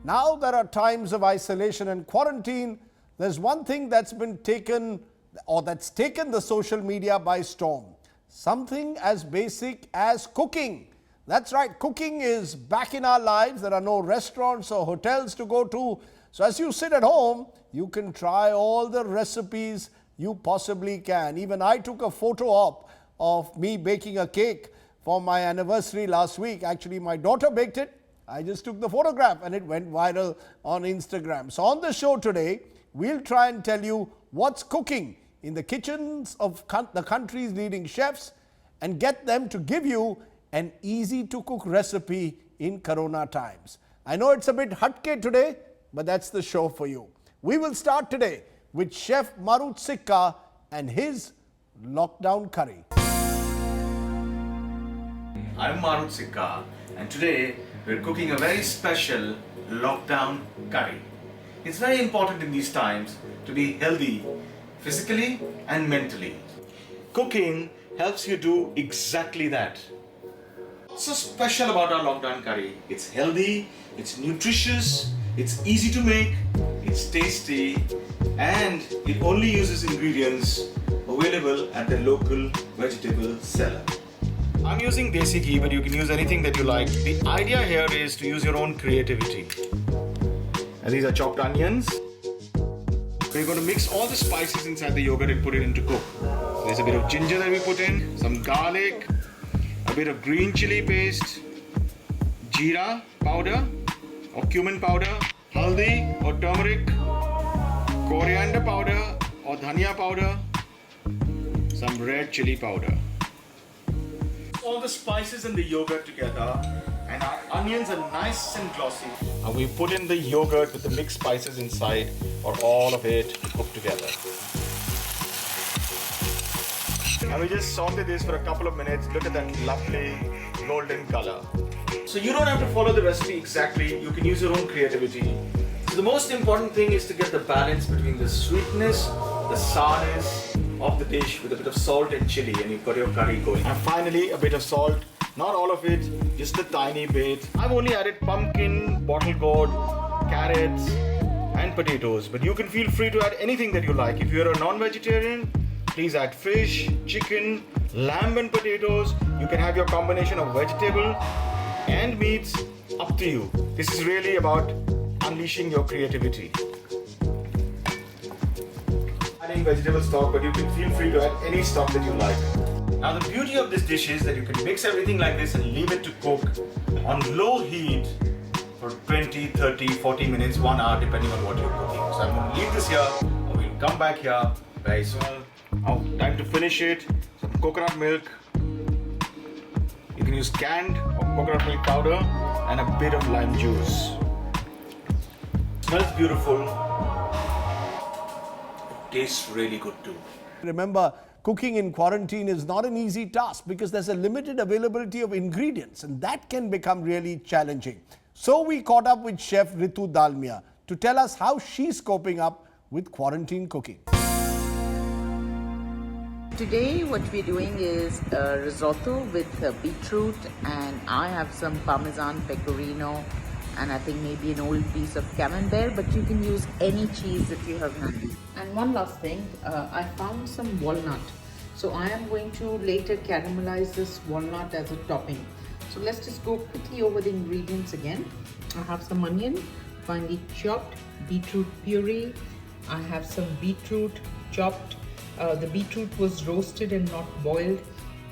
Now there are times of isolation and quarantine. There's one thing that's been taken that's taken the social media by storm. Something as basic as cooking. That's right, cooking is back in our lives. There are no restaurants or hotels to go to. So as you sit at home, you can try all the recipes you possibly can. Even I took a photo op of me baking a cake for my anniversary last week. Actually, my daughter baked it. I just took the photograph and it went viral on Instagram. So on the show today, we'll try and tell you what's cooking in the kitchens of the country's leading chefs and get them to give you an easy to cook recipe in Corona times. I know it's a bit hatke today, but that's the show for you. We will start today with Chef Marut Sikka and his lockdown curry. I'm Marut Sikka and today we're cooking a very special lockdown curry. It's very important in these times to be healthy physically and mentally. Cooking helps you do exactly that. So special about our lockdown curry. It's healthy, it's nutritious, it's easy to make, it's tasty, and it only uses ingredients available at the local vegetable seller. I'm using desi ghee, but you can use anything that you like. The idea here is to use your own creativity. And these are chopped onions. We're going to mix all the spices inside the yogurt and put it into cook. There's a bit of ginger that we put in, some garlic, a bit of green chili paste, jeera powder or cumin powder, haldi or turmeric, coriander powder or dhania powder, some red chili powder. All the spices and the yogurt together, and our onions are nice and glossy. And we put in the yogurt with the mixed spices inside for all of it to cook together. And we just saute this for a couple of minutes. Look at that lovely golden color. So you don't have to follow the recipe exactly. You can use your own creativity. So the most important thing is to get the balance between the sweetness, the sourness of the dish with a bit of salt and chili, and you've got your curry going. And finally, a bit of salt. Not all of it, just a tiny bit. I've only added pumpkin, bottle gourd, carrots, and potatoes. But you can feel free to add anything that you like. If you're a non-vegetarian, please add fish, chicken, lamb and potatoes. You can have your combination of vegetable and meats, up to you. This is really about unleashing your creativity. Adding vegetable stock, but you can feel free to add any stock that you like. Now the beauty of this dish is that you can mix everything like this and leave it to cook on low heat for 20, 30, 40 minutes, 1 hour, depending on what you're cooking. So I'm going to leave this here and we'll come back here very soon. Now time to finish it. Some coconut milk. You can use canned or coconut milk powder and a bit of lime juice. Smells beautiful. It tastes really good too. Remember, cooking in quarantine is not an easy task because there's a limited availability of ingredients and that can become really challenging. So we caught up with Chef Ritu Dalmia to tell us how she's coping up with quarantine cooking. Today what we're doing is a risotto with beetroot, and I have some Parmesan pecorino and I think maybe an old piece of camembert, but you can use any cheese that you have handy. And one last thing, I found some walnut. So I am going to later caramelize this walnut as a topping. So let's just go quickly over the ingredients again. I have some onion, finely chopped, beetroot puree. I have some beetroot chopped. The beetroot was roasted and not boiled.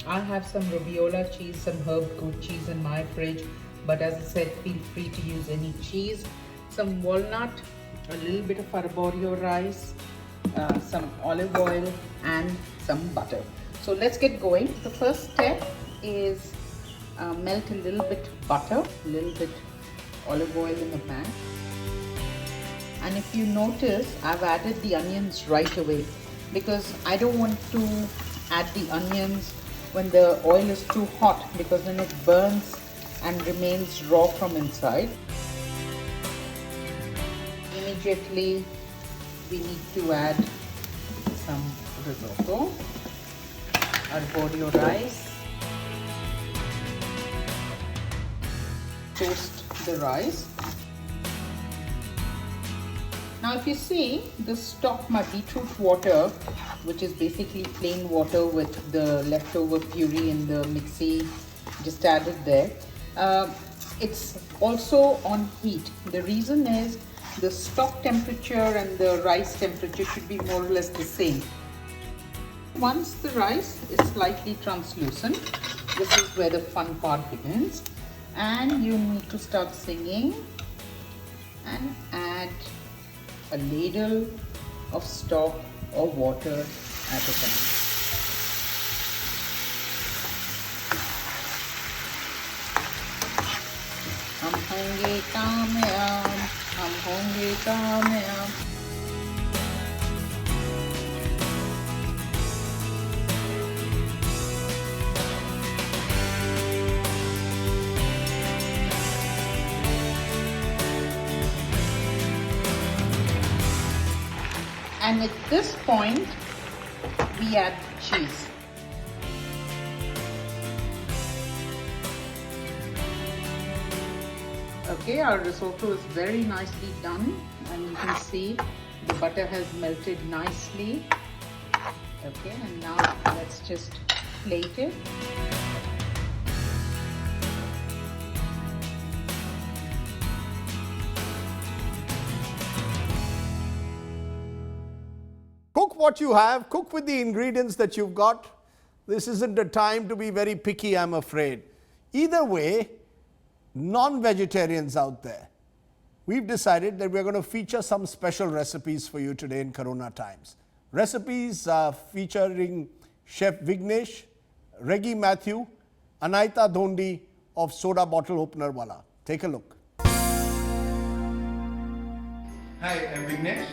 I have some Robiola cheese, some herb goat cheese in my fridge. But as I said, feel free to use any cheese. Some walnut, a little bit of arborio rice, some olive oil and some butter. So let's get going. The first step is melt a little bit butter, a little bit olive oil in the pan. And if you notice, I've added the onions right away because I don't want to add the onions when the oil is too hot, because then it burns and remains raw from inside. Immediately we need to add some risotto, arborio rice, toast the rice, Now if you see the stock, my beetroot water, which is basically plain water with the leftover puree in the mixie, just added there. It's also on heat. The reason is the stock temperature and the rice temperature should be more or less the same. Once the rice is slightly translucent, this is where the fun part begins, and you need to start singing and add a ladle of stock or water at a time. हम होंगे कामयाब, हम होंगे कामयाब. And at this point, we add cheese. Okay, our risotto is very nicely done, and you can see the butter has melted nicely. Okay, and now let's just plate it. Cook what you have, cook with the ingredients that you've got. This isn't a time to be very picky, I'm afraid. Either way, non-vegetarians out there, we've decided that we're going to feature some special recipes for you today in Corona times. Recipes featuring Chef Vignesh, Reggie Matthew, Anaita Dhondi of Soda Bottle Opener Wala. Take a look. Hi, I'm Vignesh.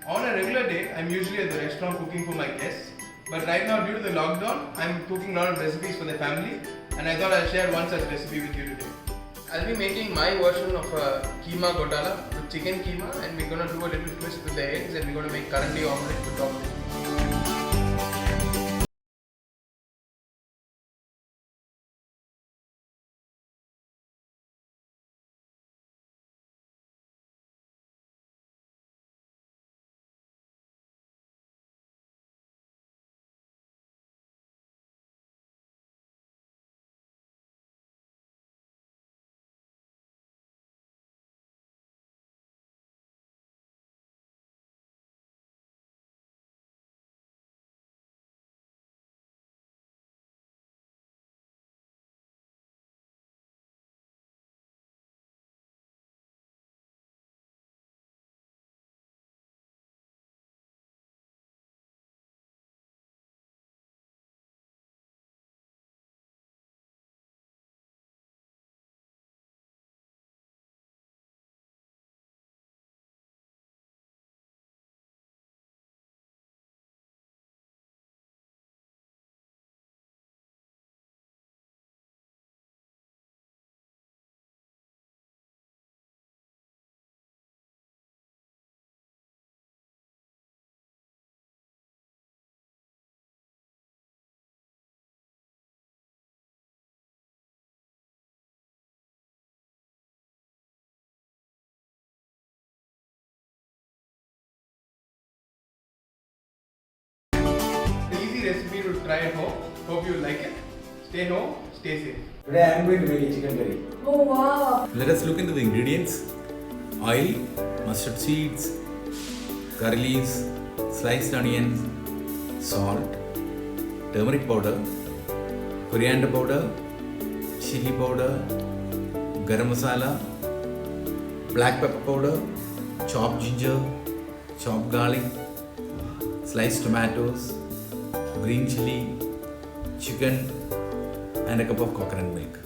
On a regular day, I'm usually at the restaurant cooking for my guests. But right now, due to the lockdown, I'm cooking a lot of recipes for the family, and I thought I'll share one such recipe with you today. I'll be making my version of a keema gotala with chicken keema, and we're gonna do a little twist with the eggs, and we're gonna make currently omelette with top. Recipe to try at home. Hope you like it. Stay home, stay safe. Today I am going to make a chicken curry. Oh wow! Let us look into the ingredients. Oil, mustard seeds, curry leaves, sliced onions, salt, turmeric powder, coriander powder, chili powder, garam masala, black pepper powder, chopped ginger, chopped garlic, sliced tomatoes, green chili, chicken, and a cup of coconut milk.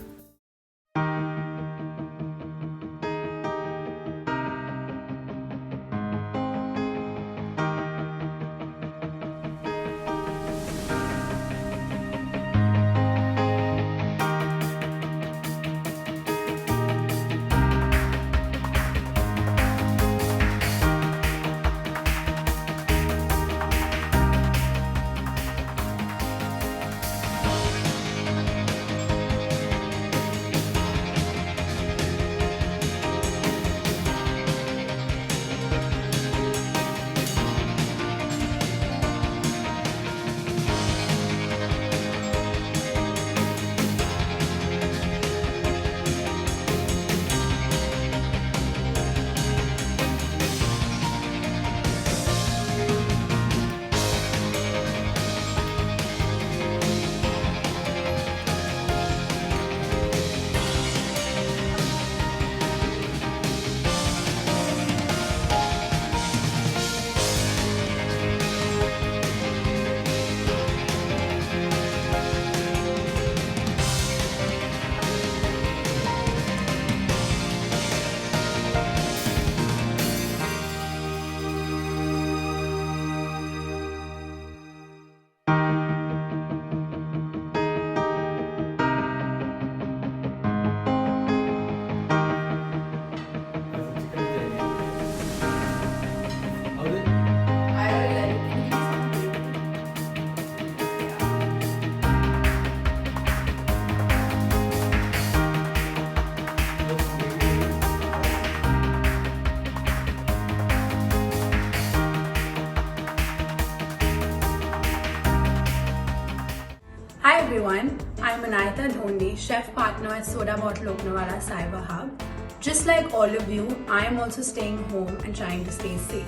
Hi everyone, I'm Anayata Dhondi, chef partner at Soda Bottle Loknawala Cyber Hub. Just like all of you, I am also staying home and trying to stay safe.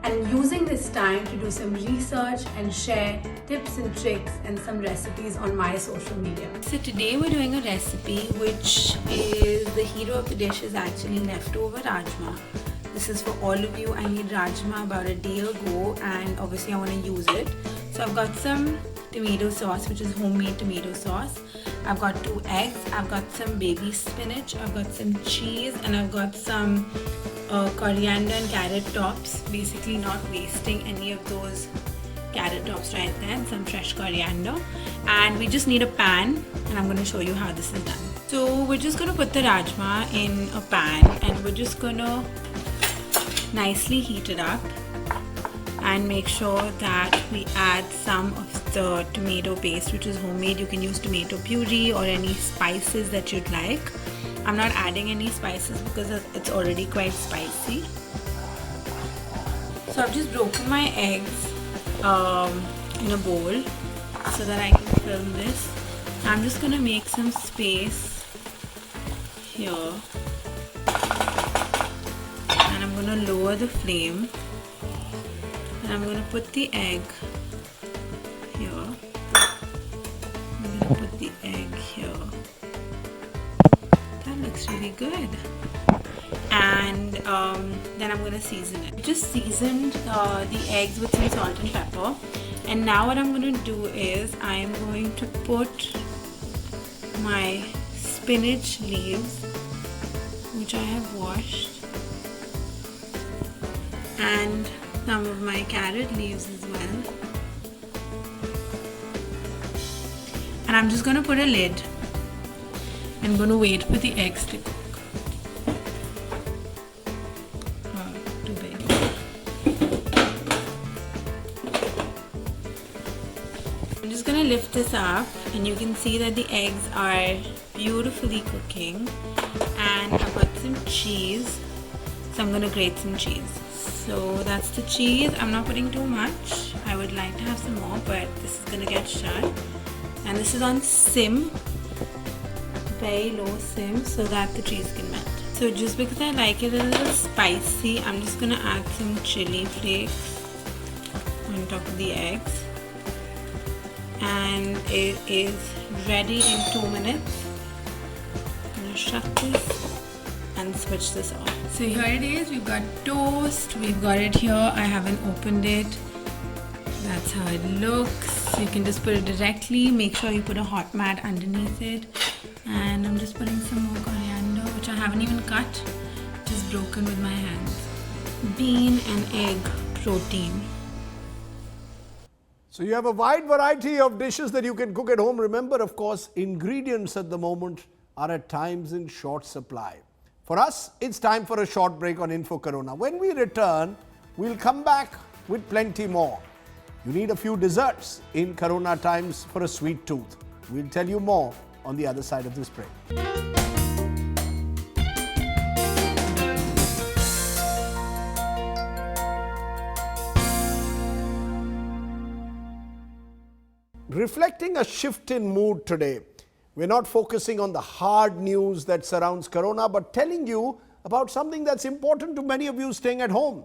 And using this time to do some research and share tips and tricks and some recipes on my social media. So today we're doing a recipe which is the hero of the dish is actually leftover rajma. This is for all of you. I made rajma about a day ago and obviously I want to use it. So I've got some tomato sauce, which is homemade tomato sauce. I've got 2 eggs, I've got some baby spinach, I've got some cheese, and I've got some coriander and carrot tops, basically not wasting any of those carrot tops right there, and some fresh coriander. And we just need a pan, and I'm going to show you how this is done. So we're just going to put the rajma in a pan and we're just going to nicely heat it up and make sure that we add some of the tomato paste, which is homemade. You can use tomato puree or any spices that you'd like. I'm not adding any spices because it's already quite spicy. So I've just broken my eggs in a bowl so that I can film this. I'm just gonna make some space here and I'm gonna lower the flame and I'm gonna put the egg here. I'm gonna put the egg here. That looks really good. And then I'm gonna season it. Just seasoned the eggs with some salt and pepper. And now what I'm gonna do is I am going to put my spinach leaves, which I have washed, and some of my carrot leaves as well. And I'm just gonna put a lid. I'm gonna wait for the eggs to cook. Too big. I'm just gonna lift this up and you can see that the eggs are beautifully cooking. And I've got some cheese, so I'm gonna grate some cheese. So that's the cheese. I'm not putting too much. I would like to have some more, but this is gonna get shut. And this is on sim, very low sim, so that the cheese can melt. So just because I like it a little spicy, I'm just gonna add some chili flakes on top of the eggs. And it is ready in 2 minutes. I'm gonna shut this and switch this off. So here it is. We've got toast. We've got it here. I haven't opened it. That's how it looks. So you can just put it directly. Make sure you put a hot mat underneath it. And I'm just putting some more coriander, which I haven't even cut, just broken with my hands. Bean and egg protein. So you have a wide variety of dishes that you can cook at home. Remember, of course, ingredients at the moment are at times in short supply. For us, it's time for a short break on Info Corona. When we return, we'll come back with plenty more. You need a few desserts in Corona times for a sweet tooth. We'll tell you more on the other side of this break. Reflecting a shift in mood today. We're not focusing on the hard news that surrounds Corona, but telling you about something that's important to many of you staying at home.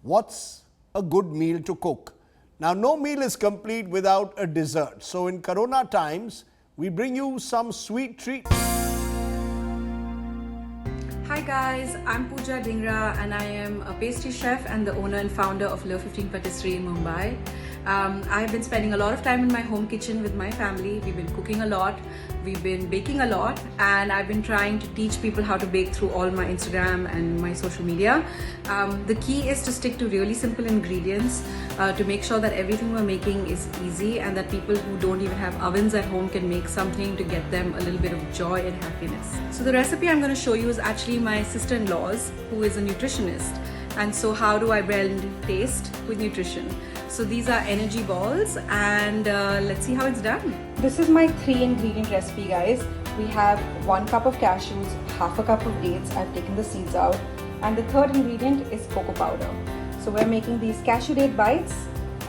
What's a good meal to cook? Now, no meal is complete without a dessert. So in Corona times, we bring you some sweet treats. Hi guys, I'm Pooja Dhingra and I am a pastry chef and the owner and founder of Love 15 Patisserie in Mumbai. I've been spending a lot of time in my home kitchen with my family. We've been cooking a lot, we've been baking a lot, and I've been trying to teach people how to bake through all my Instagram and my social media. The key is to stick to really simple ingredients to make sure that everything we're making is easy and that people who don't even have ovens at home can make something to get them a little bit of joy and happiness. So the recipe I'm going to show you is actually my sister-in-law's, who is a nutritionist. And so how do I blend taste with nutrition? So these are energy balls, and let's see how it's done. This is my 3-ingredient recipe, guys. We have 1 cup of cashews, half a cup of dates. I've taken the seeds out. And the third ingredient is cocoa powder. So we're making these cashew date bites.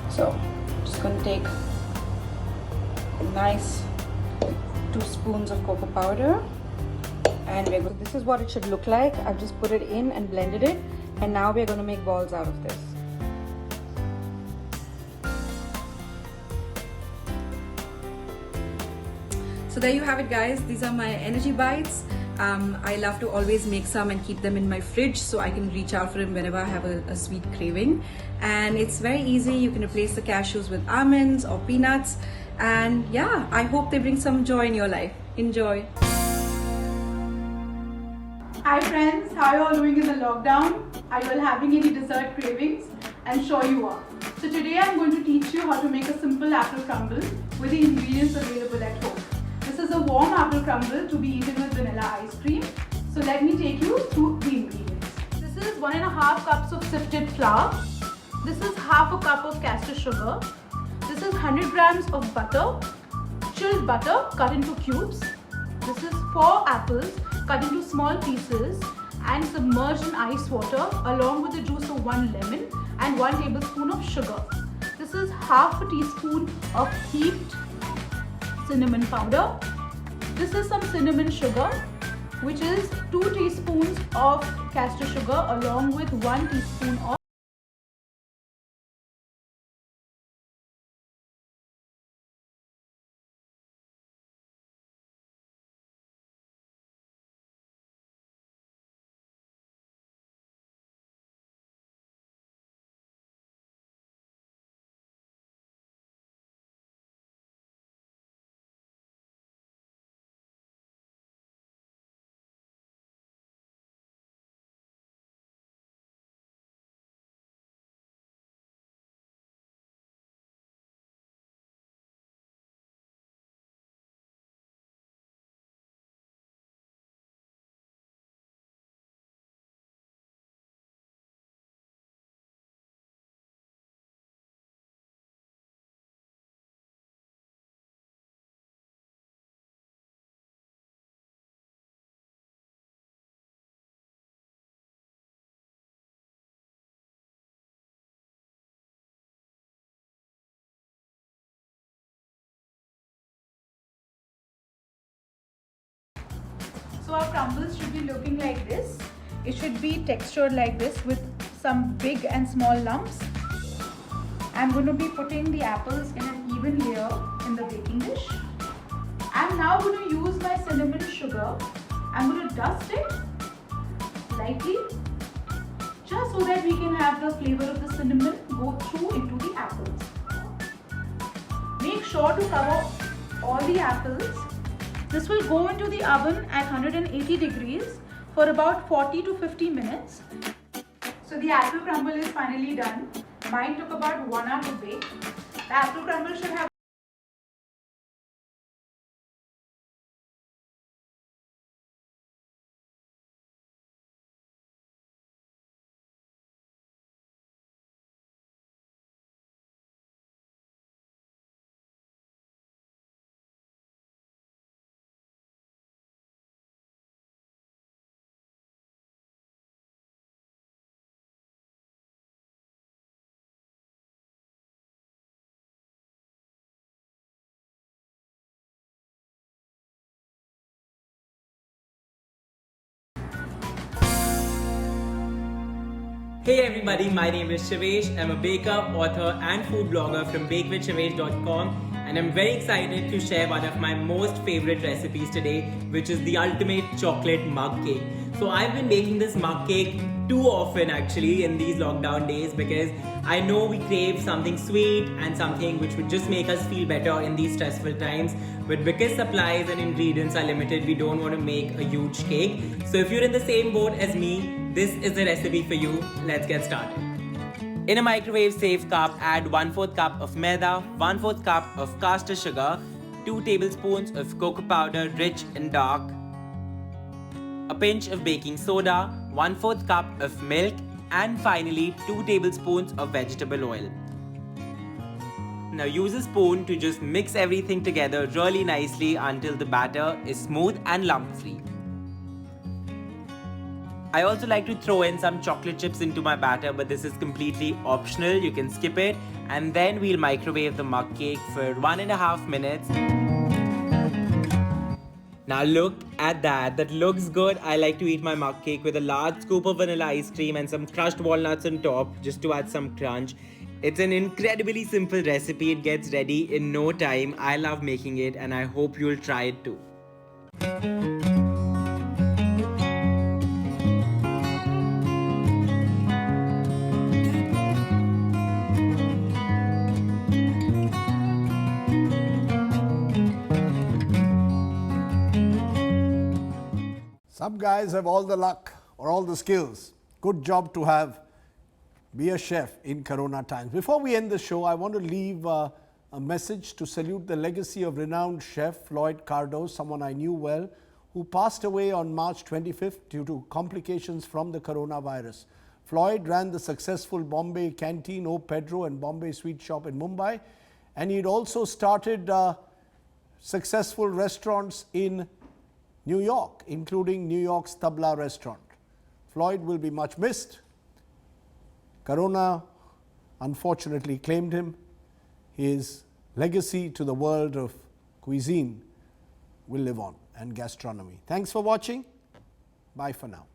So I'm just going to take nice 2 spoons of cocoa powder. And this is what it should look like. I've just put it in and blended it, and now we're going to make balls out of this. So there you have it, guys. These are my energy bites. I love to always make some and keep them in my fridge so I can reach out for them whenever I have a sweet craving. And it's very easy. You can replace the cashews with almonds or peanuts. And yeah, I hope they bring some joy in your life. Enjoy. Hi friends, how are you all doing in the lockdown? Are you all having any dessert cravings? I'm sure you are. So today I'm going to teach you how to make a simple apple crumble with the ingredients available at home. This is a warm apple crumble to be eaten with vanilla ice cream. So let me take you through the ingredients. This is 1.5 cups of sifted flour. This is half a cup of castor sugar. This is 100 grams of butter, chilled butter cut into cubes. This is 4 apples cut into small pieces and submerged in ice water along with the juice of 1 lemon and 1 tablespoon of sugar. This is half a teaspoon of heaped cinnamon powder. This is some cinnamon sugar, which is 2 teaspoons of castor sugar along with 1 teaspoon of So our crumbles should be looking like this. It should be textured like this with some big and small lumps. I'm going to be putting the apples in an even layer in the baking dish. I'm now going to use my cinnamon sugar. I'm going to dust it lightly just so that we can have the flavor of the cinnamon go through into the apples. Make sure to cover all the apples. This will go into the oven at 180 degrees for about 40 to 50 minutes. So the apple crumble is finally done. Mine took about 1 hour to bake. The apple crumble should have Hey everybody, my name is Shivesh. I'm a baker, author and food blogger from bakewithshivesh.com, and I'm very excited to share one of my most favorite recipes today, which is the ultimate chocolate mug cake. So I've been making this mug cake too often actually in these lockdown days because I know we crave something sweet and something which would just make us feel better in these stressful times. But because supplies and ingredients are limited, we don't want to make a huge cake. So if you're in the same boat as me, this is the recipe for you. Let's get started. In a microwave safe cup, add 1/4 cup of maida, 1/4 cup of caster sugar, 2 tablespoons of cocoa powder rich and dark, a pinch of baking soda, 1/4 cup of milk, and finally 2 tablespoons of vegetable oil. Now use a spoon to just mix everything together really nicely until the batter is smooth and lump free. I also like to throw in some chocolate chips into my batter, but this is completely optional. You can skip it. And then we'll microwave the mug cake for 1.5 minutes. Now look at that. That looks good. I like to eat my mug cake with a large scoop of vanilla ice cream and some crushed walnuts on top just to add some crunch. It's an incredibly simple recipe. It gets ready in no time. I love making it and I hope you'll try it too. Some guys have all the luck or all the skills. Good job to be a chef in Corona times. Before we end the show, I want to leave a message to salute the legacy of renowned chef Floyd, someone I knew well, who passed away on March 25th due to complications from the coronavirus. Floyd ran the successful Bombay Canteen, O Pedro and Bombay Sweet Shop in Mumbai, and he'd also started successful restaurants in New York, including New York's Tabla restaurant. Floyd will be much missed. Corona unfortunately claimed him. His legacy to the world of cuisine will live on, and gastronomy. Thanks for watching. Bye for now.